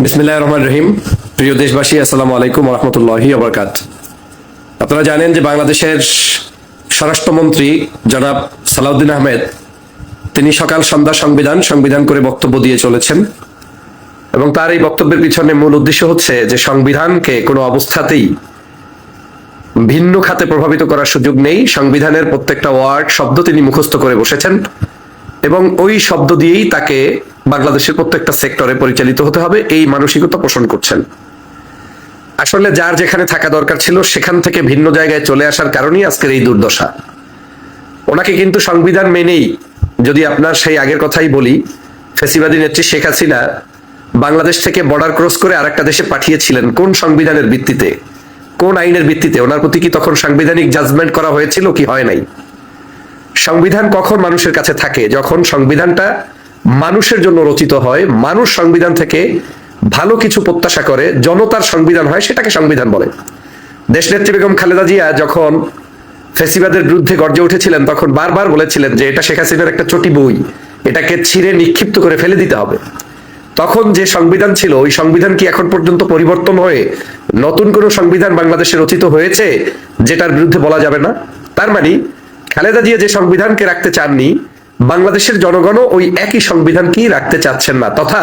বিসমিল্লাহির রহমানির রহিম। প্রিয় দেশবাসী, আসসালামু আলাইকুম ওয়া রাহমাতুল্লাহি ওয়া বারাকাতুহু। আপনারা জানেন যে বাংলাদেশের স্বরাষ্ট্রমন্ত্রী জনাব সালাউদ্দিন আহমেদ তিনি সকাল সন্ধ্যা সংবিধান করে বক্তব্য দিয়ে চলেছেন এবং তার এই বক্তব্যের পিছনে মূল উদ্দেশ্য হচ্ছে যে সংবিধানকে কোনো অবস্থাতেই ভিন্ন খাতে প্রভাবিত করার সুযোগ নেই। সংবিধানের প্রত্যেকটা ওয়ার্ড শব্দ তিনি মুখস্থ করে বসেছেন এবং ওই শব্দ দিয়েই তাকে বাংলাদেশের প্রত্যেকটা সেক্টরে পরিচালিত হতে হবে, এই মানসিকতা পোষণ করছেন। আসলে যার যেখানে থাকা দরকার ছিল সেখান থেকে ভিন্ন জায়গায় চলে আসার কারণেই আজকের এই দুর্দশা। ওনাকে কিন্তু সংবিধান মেনেই, যদি আপনার সেই আগের কথাই বলি, ফ্যাসিবাদী নেত্রী শেখ হাসিনা বাংলাদেশ থেকে বর্ডার ক্রস করে আরেকটা দেশে পাঠিয়েছিলেন কোন সংবিধানের ভিত্তিতে, কোন আইনের ভিত্তিতে? ওনার প্রতি কি তখন সাংবিধানিক জাজমেন্ট করা হয়েছিল কি হয় নাই? সংবিধান কখন মানুষের কাছে থাকে? যখন সংবিধানটা মানুষের জন্য রচিত হয়, মানুষ সংবিধান থেকে ভালো কিছু প্রত্যাশা করে, জনতার সংবিধান হয়, সেটাকে সংবিধান বলে। দেশনেত্রী বেগম খালেদা জিয়া যখন ফ্যাসিবাদের বিরুদ্ধে গর্জে উঠেছিলেন তখন বারবার বলেছিলেন যে এটা শেখ হাসিনার একটা চটি বই, এটাকে ছিঁড়ে নিক্ষিপ্ত করে ফেলে দিতে হবে। তখন যে সংবিধান ছিল ওই সংবিধান কি এখন পর্যন্ত পরিবর্তন হয়ে নতুন কোনো সংবিধান বাংলাদেশে রচিত হয়েছে যেটার বিরুদ্ধে বলা যাবে না? তার মানে খালেদা জিয়া যে সংবিধানকে রাখতে চাননি, বাংলাদেশের জনগণও ওই একই সংবিধানকেই রাখতে চাচ্ছেন না, তথা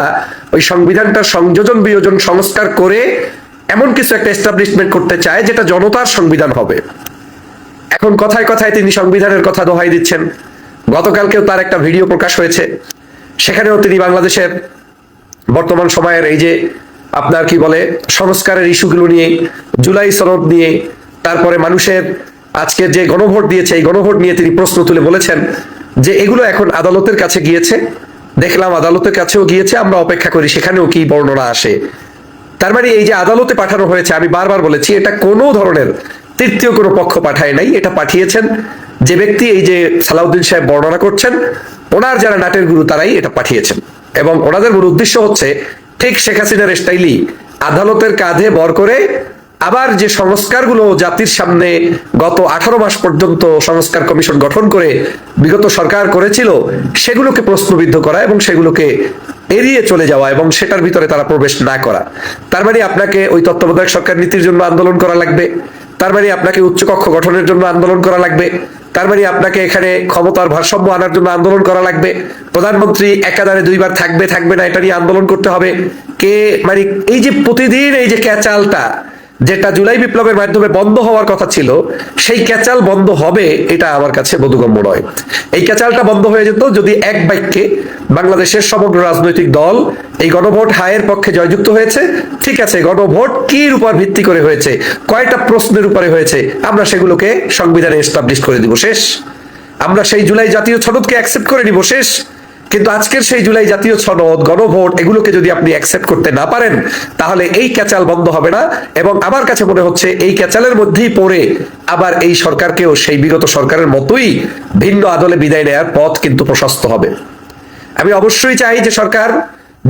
ওই সংবিধানটার সংযোজন বিয়োজন সংস্কার করে এমন কিছু একটা এস্টাবলিশমেন্ট করতে চায় যেটা জনতার সংবিধান হবে। এখন কথায় কথায় তিনি সংবিধানের কথা দোহাই দিচ্ছেন। গতকালকেও তার একটা ভিডিও প্রকাশ হয়েছে, সেখানেও তিনি বাংলাদেশের বর্তমান সময়ের এই যে আপনার কি বলে সংস্কারের ইস্যুগুলো নিয়ে, জুলাই সনদ নিয়ে, তারপরে মানুষের আজকের যে গণভোট দিয়েছে এই গণভোট নিয়ে তিনি প্রশ্ন তুলে বলেছেন যে এগুলো এখন আদালতের কাছে গিয়েছে, দেখলাম আদালতের কাছেও গিয়েছে, আমরা অপেক্ষা করি সেখানেও কি বর্ণনা আসে। তার মানে এই যে আদালতে পাঠানো হয়েছে, আমি বারবার বলেছি এটা কোনো ধরনের তৃতীয় কোনো পক্ষ পাঠায় নাই, এটা পাঠিয়েছেন যে ব্যক্তি এই যে সালাউদ্দিন সাহেব বর্ণনা করছেন, ওনার যারা নাটের গুরু তারাই এটা পাঠিয়েছেন এবং ওনাদের মূল উদ্দেশ্য হচ্ছে ঠিক শেখ হাসিনার স্টাইলি আদালতের কাঁধে ভর করে আবার যে সংস্কারগুলো জাতির সামনে গত 18 মাস পর্যন্ত সংস্কার কমিশন গঠন করে বিগত সরকার করেছিল সেগুলোকে প্রশ্নবিদ্ধ করা এবং সেগুলোকে এড়িয়ে চলে যাওয়া এবং সেটার ভিতরে তারা প্রবেশ না করা। তার মানে আপনাকে ওই তত্ত্বাবধায়ক সরকার নীতির জন্য আন্দোলন করা লাগবে, তার মানে আপনাকে উচ্চকক্ষ গঠনের জন্য আন্দোলন করা লাগবে, তার মানে আপনাকে এখানে ক্ষমতার ভারসাম্য আনার জন্য আন্দোলন করা লাগবে, প্রধানমন্ত্রী একাধারে দুইবার থাকবে থাকবে না এটা নিয়ে আন্দোলন করতে হবে। কে মানে এই যে প্রতিদিন এই যে ক্যাচালটা যেটা জুলাই বিপ্লবের মাধ্যমে বন্ধ হওয়ার কথা ছিল, সেই ক্যাচাল বন্ধ হবে এটা আমার কাছে বোধগম্য নয়। এই ক্যাচালটা বন্ধ হয়ে যেত যদি এক বাক্যে বাংলাদেশের সমগ্র রাজনৈতিক দল এই গণভোট হায়ের পক্ষে জয়যুক্ত হয়েছে, ঠিক আছে, গণভোট কির উপর ভিত্তি করে হয়েছে, কয়টা প্রশ্নের উপরে হয়েছে, আমরা সেগুলোকে সংবিধানে এস্টাবলিশ করে দিব, শেষ। আমরা সেই জুলাই জাতীয় সনদকে অ্যাকসেপ্ট করে নিব, শেষ। কিন্তু আজকের সেই জুলাই জাতীয় সনদ, গণভোট, এগুলোকে যদি আপনি অ্যাকসেপ্ট করতে না পারেন তাহলে এই ক্যাচাল বন্ধ হবে না এবং আমার কাছে মনে হচ্ছে এই ক্যাচালের মধ্যেই পড়ে আবার এই সরকারকেও সেই বিগত সরকারের মতোই ভিন্ন আদলে বিদায় নেওয়ার পথ কিন্তু প্রশস্ত হবে। আমি অবশ্যই চাই যে সরকার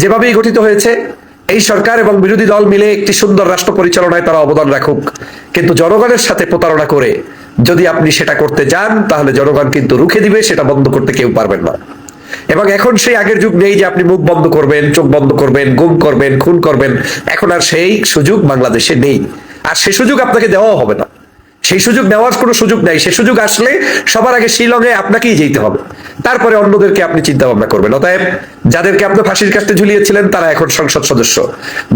যেভাবেই গঠিত হয়েছে এই সরকার এবং বিরোধী দল মিলে একটি সুন্দর রাষ্ট্র পরিচালনায় তারা অবদান রাখুক, কিন্তু জনগণের সাথে প্রতারণা করে যদি আপনি সেটা করতে যান তাহলে জনগণ কিন্তু রুখে দিবে, সেটা বন্ধ করতে কেউ পারবেন না। এবং এখন সেই আগের যুগ নেই যে আপনি মুখ বন্ধ করবেন, চোখ বন্ধ করবেন, গুম করবেন, খুন করবেন, এখন আর সেই সুযোগ বাংলাদেশে নেই, আর সেই সুযোগ আপনাকে দেওয়াও হবে না। সেই সুযোগ নেওয়ার কোনো সুযোগ নাই। সেই সুযোগ আসলে সবার আগে শিলংয়ে আপনাকেই যেতে হবে, তারপরে অন্যদেরকে আপনি চিন্তা ভাবনা করবেন। অতএব যাদেরকে আপনি ফাঁসির কাস্টে ঝুলিয়েছিলেন তারা এখন সংসদ সদস্য,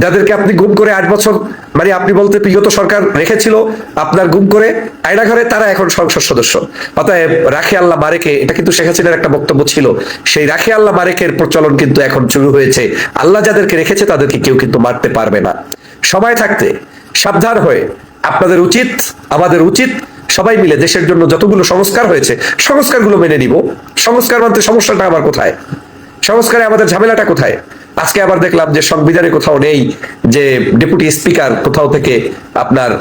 যাদেরকে আপনি গুম করে 8 বছর মানে আপনি বলতে বিগত সরকার রেখেছিল আপনার গুম করে আয়না ঘরে, তারা এখন সংসদ সদস্য। অতএব রাখে আল্লাহ মারেকে, এটা কিন্তু শেখ হাসিনার একটা বক্তব্য ছিল, সেই রাখে আল্লাহ মারেকের প্রচলন কিন্তু এখন শুরু হয়েছে। আল্লাহ যাদেরকে রেখেছে তাদেরকে কেউ কিন্তু মারতে পারবে না। সময় থাকতে সাবধান হয়ে আপনাদের উচিত, আমাদের উচিত সবাই মিলে দেশের জন্য যতগুলো সংস্কার হয়েছে সংস্কারগুলো মেনে নিব। সংস্কার মানতে সমস্যাটা আবার কোথায়? সংস্কারে আমাদের ঝামেলাটা কোথায়? আজকে আবার দেখলাম যে সংবিধানে কোথাও নেই যে ডেপুটি স্পিকার কোথাও থেকে আপনার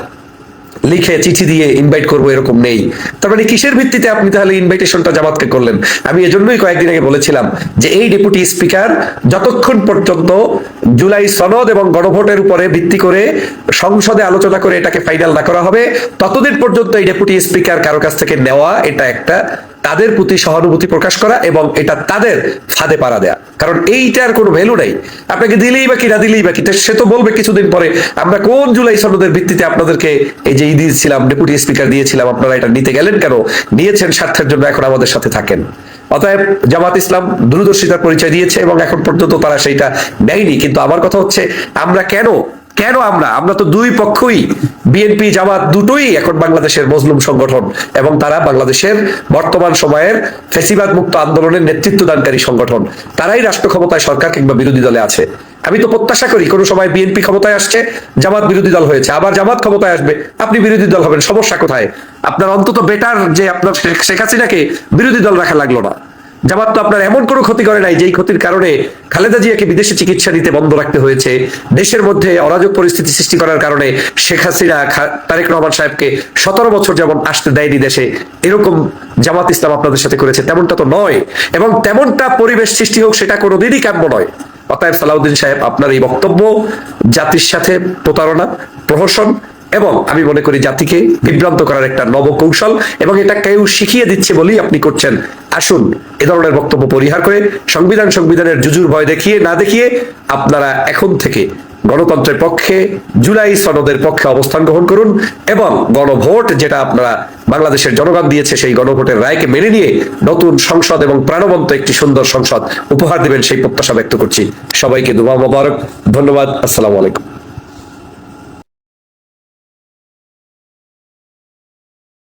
লিখে চিঠি দিয়ে ইনভাইট করবো, এরকম নেই। তার মানে কিসের ভিত্তিতে আপনি তাহলে ইনভাইটেশনটা জামাতকে করলেন? আমি এজন্যই কয়েকদিন আগে বলেছিলাম যে এই ডেপুটি স্পিকার যতক্ষণ পর্যন্ত জুলাই সনদ এবং গণভোটের উপরে ভিত্তি করে সংসদে আলোচনা করে এটাকে ফাইনাল না করা হবে ততদিন পর্যন্ত এই ডেপুটি স্পিকার কারো কাছ থেকে নেওয়া এটা একটা তাদের প্রতি সহানুভূতি প্রকাশ করা এবং এটা তাদের ফাঁদে পাড়া দেয়া, কারণ এইটার কোনো ভ্যালু নাই। আপনাকে দিলেই বা কি না দিলেই বা কি, সে তো বলবে কিছুদিন পরে আমরা কোন জুলাই সনদের ভিত্তিতে আপনাদেরকে এই যে দিয়েছিলাম, ডেপুটি স্পিকার দিয়েছিলাম, আপনারা এটা নিতে গেলেন কেন? নিয়েছেন স্বার্থের জন্য, এখন আমাদের সাথে থাকেন। অতএব জামাত ইসলাম দূরদর্শিতার পরিচয় দিয়েছে এবং এখন পর্যন্ত তারা সেইটা নেয়নি। কিন্তু আমার কথা হচ্ছে, আমরা কেন আমরা তো দুই পক্ষই, বিএনপি জামাত দুটোই এখন বাংলাদেশের মজলুম সংগঠন এবং তারা বাংলাদেশের বর্তমান সময়ের ফ্যাসিবাদ মুক্ত আন্দোলনের নেতৃত্ব দানকারী সংগঠন। তারাই রাষ্ট্র ক্ষমতায়, সরকার কিংবা বিরোধী দলে আছে। আমি তো প্রত্যাশা করি কোনো সময় বিএনপি ক্ষমতায় আসছে, জামাত বিরোধী দল হয়েছে, আবার জামাত ক্ষমতায় আসবে, আপনি বিরোধী দল হবেন। সমস্যা কোথায়? আপনার অন্তত বেটার যে আপনার শেখ হাসিনাকে বিরোধী দল রাখা লাগলো না। জামাত তো আপনার এমন কোনো ক্ষতি করে নাই যেই ক্ষতির কারণে খালেদা জিয়াকে বিদেশে চিকিৎসা নিতে বন্ধ রাখতে হয়েছে, দেশের মধ্যে অরাজক পরিস্থিতি সৃষ্টি করার কারণে শেখ হাসিনা তারেক রহমান সাহেবকে 17 বছর যেমন আসতে দেয়নি দেশে, এরকম জামাত ইসলাম আপনাদের সাথে করেছে। তেমনটা তো নয়, এবং তেমনটা পরিবেশ সৃষ্টি হোক সেটা কোনোদিনই কাম্য নয়। অতএব সালাউদ্দিন সাহেব, আপনার এই বক্তব্য জাতির সাথে প্রতারণা, প্রহসন এবং আমি মনে করি জাতিকে বিভ্রান্ত করার একটা নব কৌশল, এবং এটা কেউ শিখিয়ে দিচ্ছে বলেই আপনি করছেন। আসুন এ ধরনের বক্তব্য পরিহার করে সংবিধানের জুজুর ভয় দেখিয়ে না দেখিয়ে আপনারা এখন থেকে গণতন্ত্রের পক্ষে, জুলাই সনদের পক্ষে অবস্থান গ্রহণ করুন এবং গণভোট, যেটা আপনারা বাংলাদেশের জনগণ দিয়েছে, সেই গণভোটের রায়কে মেনে নিয়ে নতুন সংসদ এবং প্রাণবন্ত একটি সুন্দর সংসদ উপহার দেবেন, সেই প্রত্যাশা ব্যক্ত করছি। সবাইকে দুয়া মোবারক, ধন্যবাদ, আসসালামু আলাইকুম।